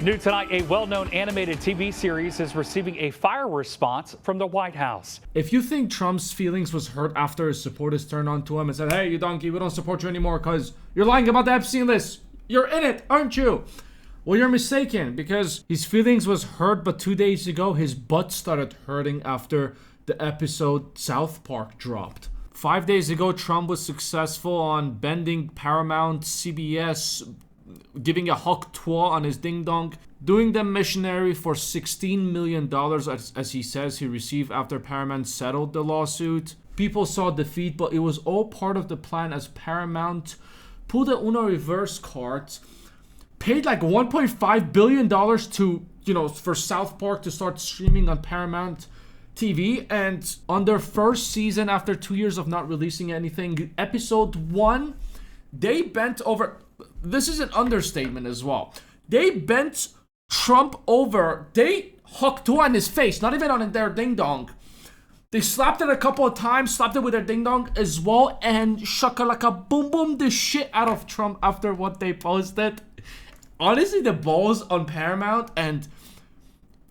New tonight, a well-known animated TV series is receiving a fire response from the White House. If you think Trump's feelings was hurt after his supporters turned on to him and said, hey, you donkey, we don't support you anymore because you're lying about the Epstein list. You're in it, aren't you? Well, you're mistaken, because his feelings was hurt, but 2 days ago, his butt started hurting after the episode South Park dropped. 5 days ago, Trump was successful on bending Paramount, CBS, giving a hawk twa on his ding dong, doing them missionary for $16 million, as he says he received after Paramount settled the lawsuit. People saw defeat, but it was all part of the plan, as Paramount pulled a Uno reverse card, paid like $1.5 billion to, for South Park to start streaming on Paramount TV. And on their first season, after 2 years of not releasing anything, episode 1, they bent over. This is an understatement as well. They bent Trump over. They hooked on his face, not even on their ding dong. They slapped it a couple of times, slapped it with their ding dong as well, and shakalaka boom boom the shit out of Trump after what they posted. Honestly, the balls on Paramount and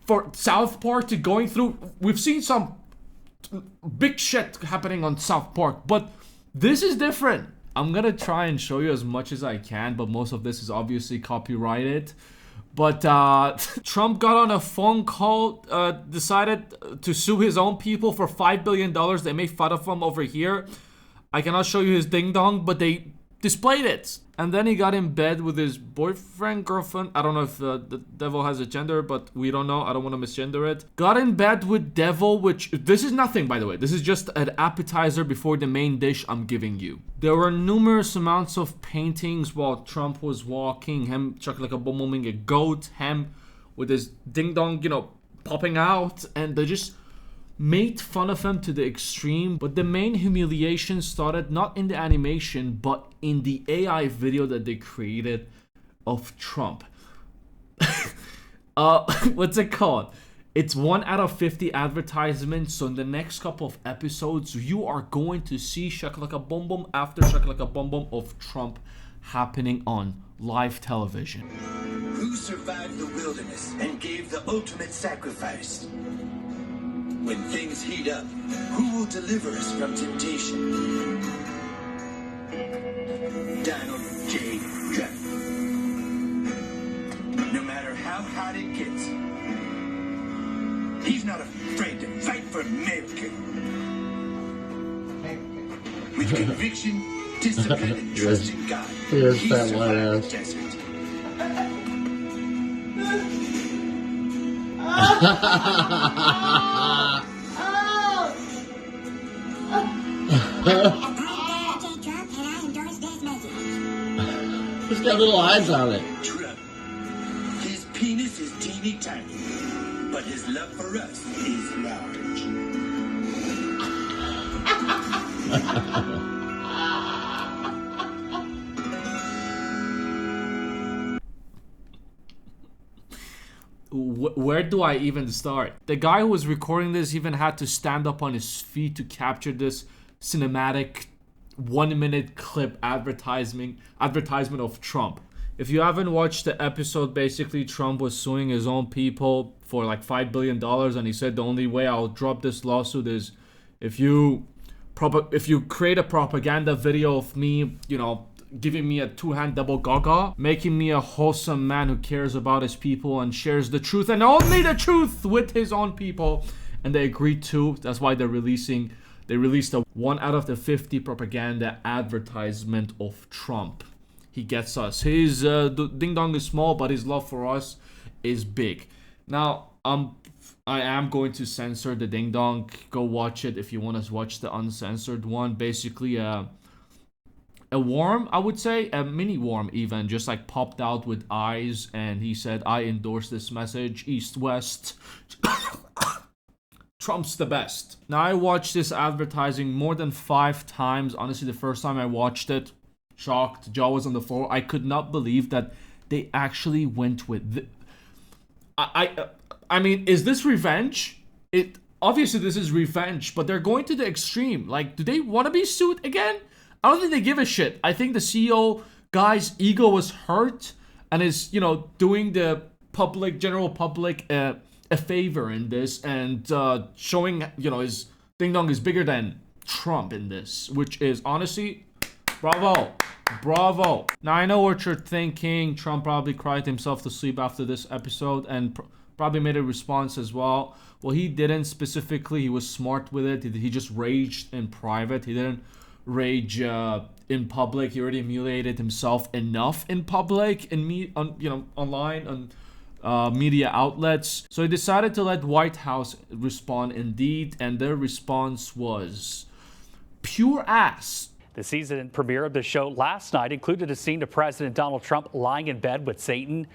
for South Park to going through, we've seen some big shit happening on South Park, but this is different. I'm gonna try and show you as much as I can, but most of this is obviously copyrighted. But Trump got on a phone call, decided to sue his own people for $5 billion. They made fun of him over here. I cannot show you his ding dong, but they displayed it. And then he got in bed with his boyfriend, girlfriend. I don't know if the devil has a gender, but we don't know. I don't want to misgender it. Got in bed with devil, which this is nothing, by the way. This is just an appetizer before the main dish I'm giving you. There were numerous amounts of paintings while Trump was walking. Him chucking like a booming a goat. Him with his ding dong, popping out. And they just made fun of him to the extreme. But the main humiliation started not in the animation, but in the AI video that they created of Trump. What's it called? It's 1 out of 50 advertisements. So in the next couple of episodes, you are going to see shakalaka boom boom after shakalaka boom boom of Trump happening on live television. Who survived the wilderness and gave the ultimate sacrifice? When things heat up, who will deliver us from temptation? Donald J. Trump. No matter how hot it gets, he's not afraid to fight for America. With conviction, discipline, and trust in God, he survived the desert. It's got little eyes on it. Trump. His penis is teeny tiny, but his love for us is large. Where do I even start? The guy who was recording this even had to stand up on his feet to capture this cinematic 1 minute clip advertisement of Trump. If you haven't watched the episode, basically Trump was suing his own people for like $5 billion, and he said the only way I'll drop this lawsuit is if you create a propaganda video of me, giving me a two-hand double gaga, making me a wholesome man who cares about his people and shares the truth and only the truth with his own people. And they agreed to. That's why they released a 1 out of the 50 propaganda advertisement of Trump. He gets us. His ding dong is small, but his love for us is big. Now, I am going to censor the ding dong. Go watch it if you want to watch the uncensored one. Basically, a worm, I would say, a mini worm even, just like popped out with eyes, and he said, I endorse this message, East West. Trump's the best. Now, I watched this advertising more than 5 times. Honestly, the first time I watched it, shocked, jaw was on the floor. I could not believe that they actually went with I mean, is this revenge? Obviously this is revenge, but they're going to the extreme. Like, do they want to be sued again? I don't think they give a shit. I think the CEO guy's ego was hurt and is, doing the general public a favor in this, and showing, you know, his ding dong is bigger than Trump in this, which is honestly, bravo. Bravo. Now, I know what you're thinking. Trump probably cried himself to sleep after this episode and probably made a response as well. Well, he didn't specifically. He was smart with it. He just raged in private. He didn't rage in public. He already humiliated himself enough in public, online, on media outlets. So he decided to let White House respond indeed, and their response was pure ass. The season premiere of the show last night included a scene of President Donald Trump lying in bed with Satan.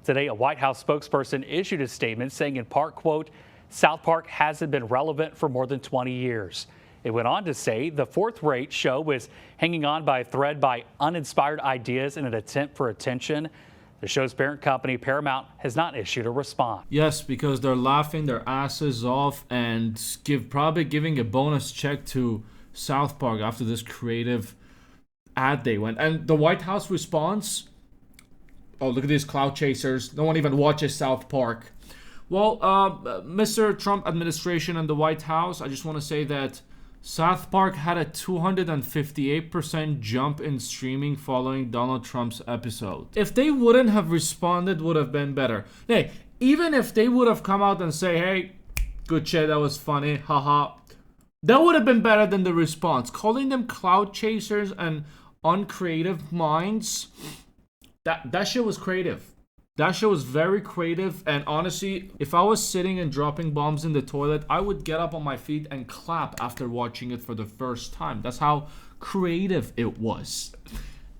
Today, a White House spokesperson issued a statement saying in part, quote, South Park hasn't been relevant for more than 20 years. It went on to say the fourth-rate show was hanging on by a thread by uninspired ideas in an attempt for attention. The show's parent company, Paramount, has not issued a response. Yes, because they're laughing their asses off and probably giving a bonus check to South Park after this creative ad they went. And the White House response, oh, look at these cloud chasers. No one even watches South Park. Well, Mr. Trump administration and the White House, I just want to say that South Park had a 258% jump in streaming following Donald Trump's episode. If they wouldn't have responded, would have been better. Hey, even if they would have come out and say, hey, good shit, that was funny, haha, that would have been better than the response. Calling them cloud chasers and uncreative minds, that shit was creative. That shit was very creative, and honestly, if I was sitting and dropping bombs in the toilet, I would get up on my feet and clap after watching it for the first time. That's how creative it was.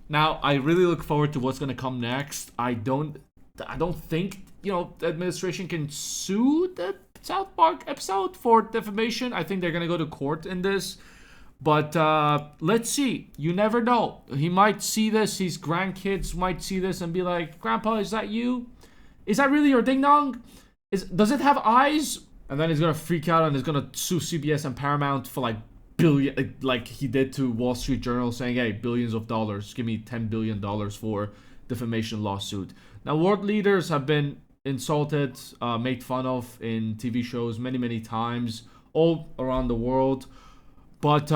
Now, I really look forward to what's gonna come next. I don't think, the administration can sue the South Park episode for defamation. I think they're gonna go to court in this. But let's see. You never know. He might see this. His grandkids might see this and be like, Grandpa, is that you? Is that really your ding dong? Does it have eyes? And then he's gonna freak out and he's gonna sue CBS and Paramount for like he did to Wall Street Journal, saying, hey, billions of dollars. Give me $10 billion for defamation lawsuit. Now, world leaders have been insulted, made fun of in TV shows many times all around the world. But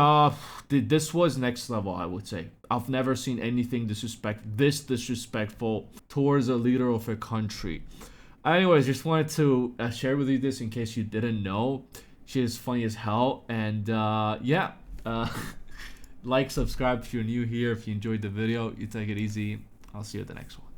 this was next level, I would say. I've never seen anything this disrespectful towards a leader of a country. Anyways, just wanted to share with you this in case you didn't know. She is funny as hell. And like, subscribe if you're new here. If you enjoyed the video, you take it easy. I'll see you at the next one.